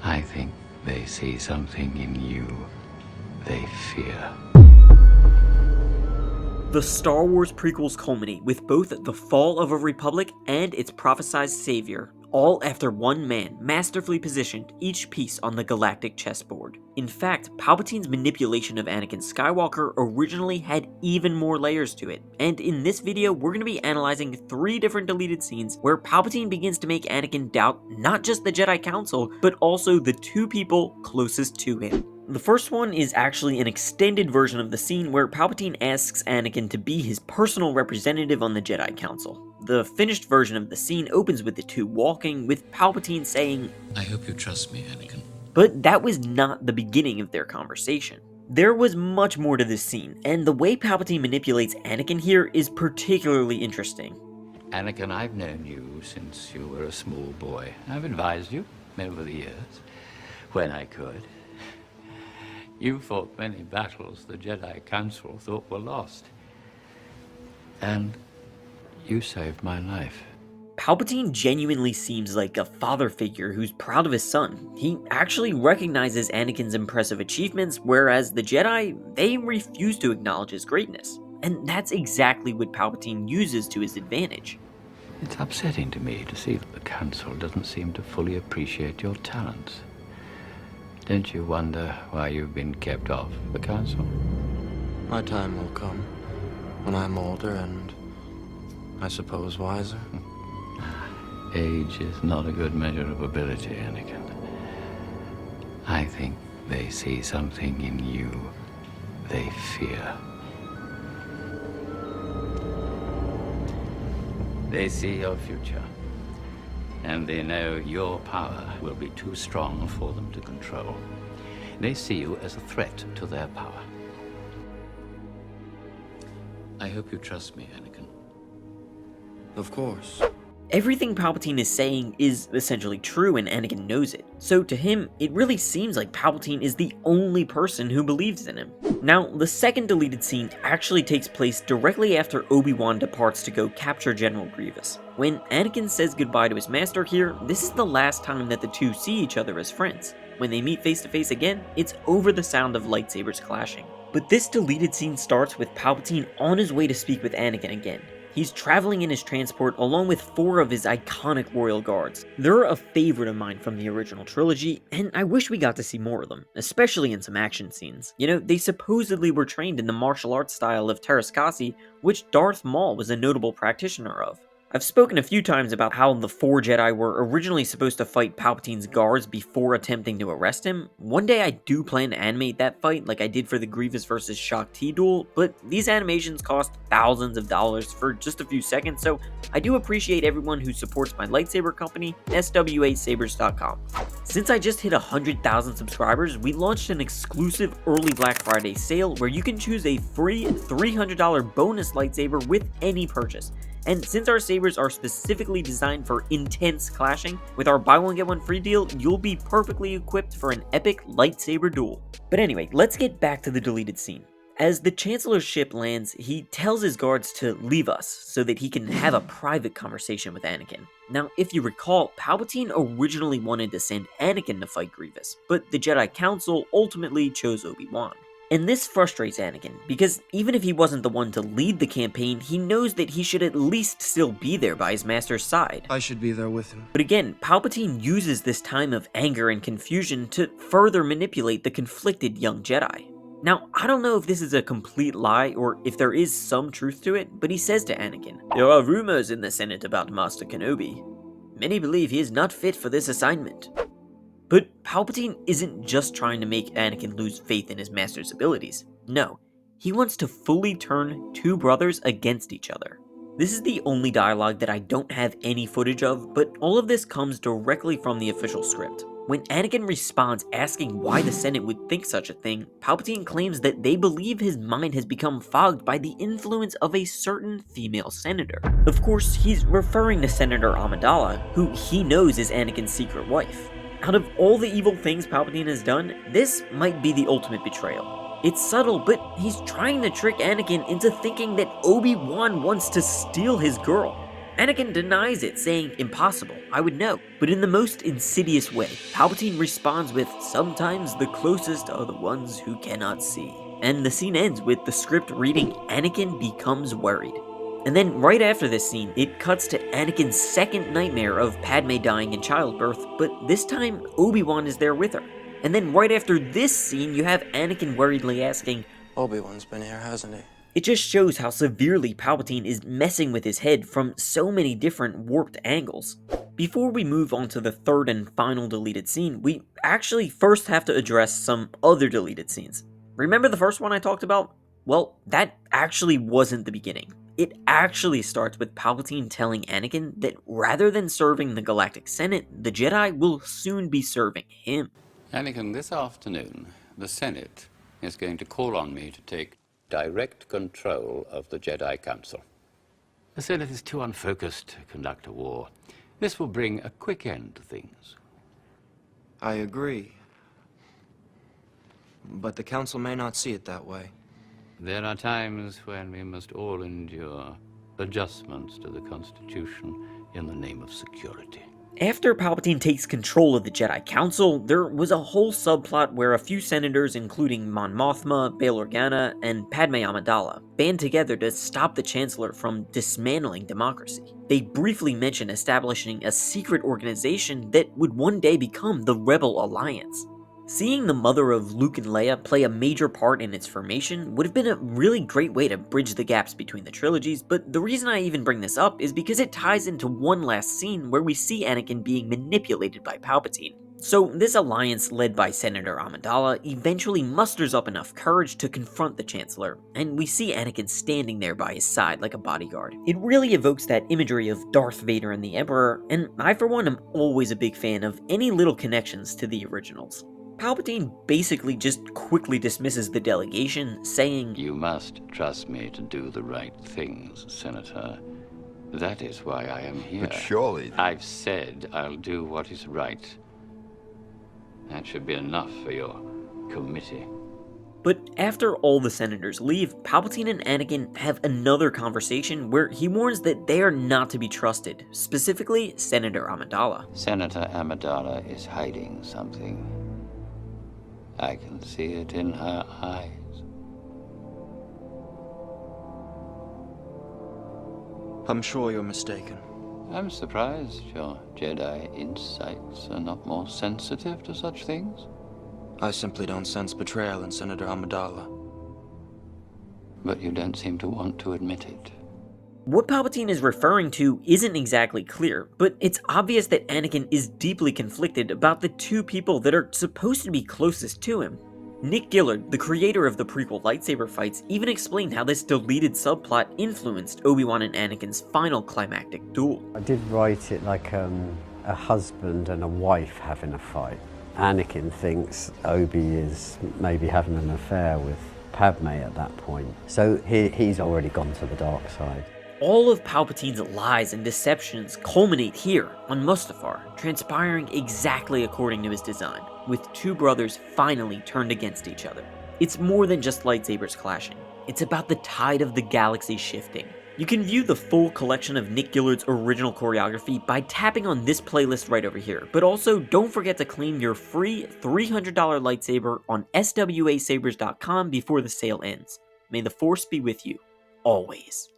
I think they see something in you they fear. The Star Wars prequels culminate with both the fall of a republic and its prophesized savior, all after one man masterfully positioned each piece on the galactic chessboard. In fact, Palpatine's manipulation of Anakin Skywalker originally had even more layers to it, and in this video we're going to be analyzing 3 different deleted scenes where Palpatine begins to make Anakin doubt not just the Jedi Council, but also the 2 people closest to him. The first one is actually an extended version of the scene where Palpatine asks Anakin to be his personal representative on the Jedi Council. The finished version of the scene opens with the 2 walking, with Palpatine saying, "I hope you trust me, Anakin." But that was not the beginning of their conversation. There was much more to this scene, and the way Palpatine manipulates Anakin here is particularly interesting. Anakin, I've known you since you were a small boy. I've advised you over the years, when I could. You fought many battles the Jedi Council thought were lost. And you saved my life. Palpatine genuinely seems like a father figure who's proud of his son. He actually recognizes Anakin's impressive achievements, whereas the Jedi, they refuse to acknowledge his greatness. And that's exactly what Palpatine uses to his advantage. It's upsetting to me to see that the Council doesn't seem to fully appreciate your talents. Don't you wonder why you've been kept off the Council? My time will come when I'm older and, I suppose, wiser. Age is not a good measure of ability, Anakin. I think they see something in you they fear. They see your future, and they know your power will be too strong for them to control. They see you as a threat to their power. I hope you trust me, Anakin. Of course. Everything Palpatine is saying is essentially true, and Anakin knows it. So to him, it really seems like Palpatine is the only person who believes in him. Now, the second deleted scene actually takes place directly after Obi-Wan departs to go capture General Grievous. When Anakin says goodbye to his master here, this is the last time that the 2 see each other as friends. When they meet face to face again, it's over the sound of lightsabers clashing. But this deleted scene starts with Palpatine on his way to speak with Anakin again. He's traveling in his transport along with 4 of his iconic royal guards. They're a favorite of mine from the original trilogy, and I wish we got to see more of them, especially in some action scenes. You know, they supposedly were trained in the martial arts style of Terraskasi, which Darth Maul was a notable practitioner of. I've spoken a few times about how the 4 Jedi were originally supposed to fight Palpatine's guards before attempting to arrest him. One day I do plan to animate that fight like I did for the Grievous vs. Shaak Ti duel, but these animations cost thousands of dollars for just a few seconds, so I do appreciate everyone who supports my lightsaber company, swasabers.com. Since I just hit 100,000 subscribers, we launched an exclusive early Black Friday sale where you can choose a free $300 bonus lightsaber with any purchase. And since our sabers are specifically designed for intense clashing, with our buy one get one free deal, you'll be perfectly equipped for an epic lightsaber duel. But anyway, let's get back to the deleted scene. As the Chancellor's ship lands, he tells his guards to leave us so that he can have a private conversation with Anakin. Now, if you recall, Palpatine originally wanted to send Anakin to fight Grievous, but the Jedi Council ultimately chose Obi-Wan. And this frustrates Anakin, because even if he wasn't the one to lead the campaign, he knows that he should at least still be there by his master's side. I should be there with him. But again, Palpatine uses this time of anger and confusion to further manipulate the conflicted young Jedi. Now, I don't know if this is a complete lie or if there is some truth to it, but he says to Anakin, "There are rumors in the Senate about Master Kenobi. Many believe he is not fit for this assignment." But Palpatine isn't just trying to make Anakin lose faith in his master's abilities. No, he wants to fully turn 2 brothers against each other. This is the only dialogue that I don't have any footage of, but all of this comes directly from the official script. When Anakin responds asking why the Senate would think such a thing, Palpatine claims that they believe his mind has become fogged by the influence of a certain female senator. Of course, he's referring to Senator Amidala, who he knows is Anakin's secret wife. Out of all the evil things Palpatine has done, this might be the ultimate betrayal. It's subtle, but he's trying to trick Anakin into thinking that Obi-Wan wants to steal his girl. Anakin denies it, saying, "Impossible, I would know." But in the most insidious way, Palpatine responds with, "Sometimes the closest are the ones who cannot see." And the scene ends with the script reading, "Anakin becomes worried." And then right after this scene, it cuts to Anakin's second nightmare of Padme dying in childbirth, but this time Obi-Wan is there with her. And then right after this scene, you have Anakin worriedly asking, Obi-Wan's been here, hasn't he? it just shows how severely Palpatine is messing with his head from so many different warped angles. Before we move on to the third and final deleted scene, we actually first have to address some other deleted scenes. Remember the first one I talked about? Well, that actually wasn't the beginning. It actually starts with Palpatine telling Anakin that rather than serving the Galactic Senate, the Jedi will soon be serving him. Anakin, this afternoon, the Senate is going to call on me to take direct control of the Jedi Council. The Senate is too unfocused to conduct a war. This will bring a quick end to things. I agree. But the Council may not see it that way. There are times when we must all endure adjustments to the Constitution in the name of security. After Palpatine takes control of the Jedi Council, there was a whole subplot where a few senators, including Mon Mothma, Bail Organa, and Padme Amidala, band together to stop the Chancellor from dismantling democracy. They briefly mention establishing a secret organization that would one day become the Rebel Alliance. Seeing the mother of Luke and Leia play a major part in its formation would have been a really great way to bridge the gaps between the trilogies, but the reason I even bring this up is because it ties into one last scene where we see Anakin being manipulated by Palpatine. So this alliance led by Senator Amidala eventually musters up enough courage to confront the Chancellor, and we see Anakin standing there by his side like a bodyguard. It really evokes that imagery of Darth Vader and the Emperor, and I for one am always a big fan of any little connections to the originals. Palpatine basically just quickly dismisses the delegation, saying, You must trust me to do the right things, Senator. That is why I am here. But surely... I've said I'll do what is right. That should be enough for your committee. But after all the senators leave, Palpatine and Anakin have another conversation where he warns that they are not to be trusted, specifically Senator Amidala. Senator Amidala is hiding something. I can see it in her eyes. I'm sure you're mistaken. I'm surprised your Jedi insights are not more sensitive to such things. I simply don't sense betrayal in Senator Amidala. But you don't seem to want to admit it. What Palpatine is referring to isn't exactly clear, but it's obvious that Anakin is deeply conflicted about the two people that are supposed to be closest to him. Nick Gillard, the creator of the prequel lightsaber fights, even explained how this deleted subplot influenced Obi-Wan and Anakin's final climactic duel. I did write it like a husband and a wife having a fight. Anakin thinks Obi is maybe having an affair with Padme at that point, so he's already gone to the dark side. All of Palpatine's lies and deceptions culminate here on Mustafar, transpiring exactly according to his design, with two brothers finally turned against each other. It's more than just lightsabers clashing. It's about the tide of the galaxy shifting. You can view the full collection of Nick Gillard's original choreography by tapping on this playlist right over here, but also don't forget to claim your free $300 lightsaber on swasabers.com before the sale ends. May the Force be with you, always.